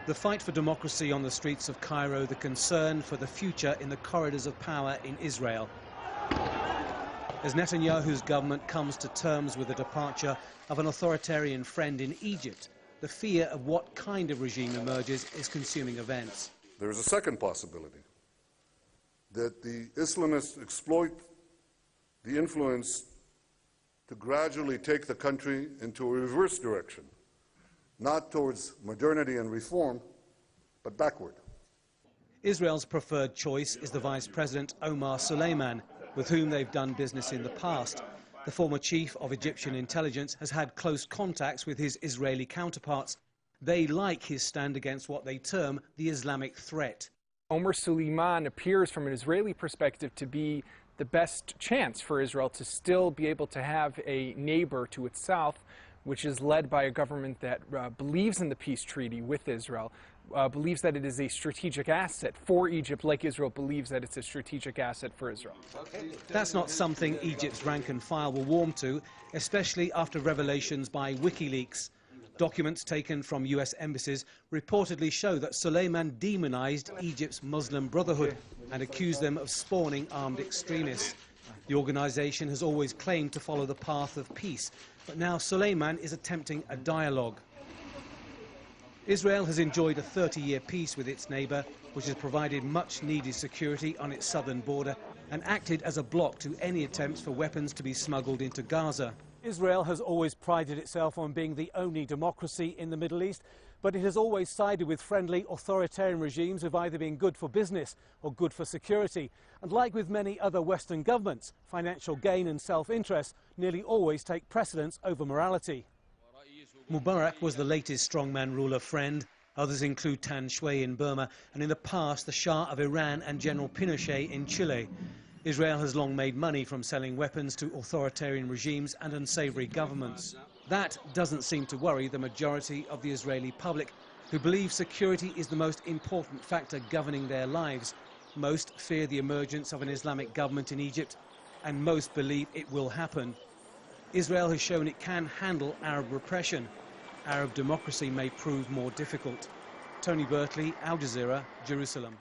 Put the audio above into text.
The fight for democracy on the streets of Cairo, the concern for the future in the corridors of power in Israel. As Netanyahu's government comes to terms with the departure of an authoritarian friend in Egypt, the fear of what kind of regime emerges is consuming events. There is a second possibility, that the Islamists exploit the influence to gradually take the country into a reverse direction, not towards modernity and reform, but backward. Israel's preferred choice is the Vice President Omar Süleyman, with whom they've done business in the past. The former chief of Egyptian intelligence has had close contacts with his Israeli counterparts. They like his stand against what they term the Islamic threat. Omar Süleyman appears from an Israeli perspective to be the best chance for Israel to still be able to have a neighbor to its south, which is led by a government that believes in the peace treaty with Israel, believes that it is a strategic asset for Egypt, like Israel believes that it's a strategic asset for Israel. That's not something Egypt's rank and file will warm to, especially after revelations by WikiLeaks. Documents taken from US embassies reportedly show that Süleyman demonized Egypt's Muslim Brotherhood and accused them of spawning armed extremists. The organization has always claimed to follow the path of peace, but now Süleyman is attempting a dialogue. Israel has enjoyed a 30-year peace with its neighbor, which has provided much-needed security on its southern border and acted as a block to any attempts for weapons to be smuggled into Gaza. Israel has always prided itself on being the only democracy in the Middle East, but it has always sided with friendly authoritarian regimes who have either been good for business or good for security. And like with many other Western governments, financial gain and self-interest nearly always take precedence over morality. Mubarak was the latest strongman ruler friend. Others include Tan Shwe in Burma, and in the past the Shah of Iran and General Pinochet in Chile. Israel has long made money from selling weapons to authoritarian regimes and unsavory governments. That doesn't seem to worry the majority of the Israeli public, who believe security is the most important factor governing their lives. Most fear the emergence of an Islamic government in Egypt, and most believe it will happen. Israel has shown it can handle Arab repression. Arab democracy may prove more difficult. Tony Bertley, Al Jazeera, Jerusalem.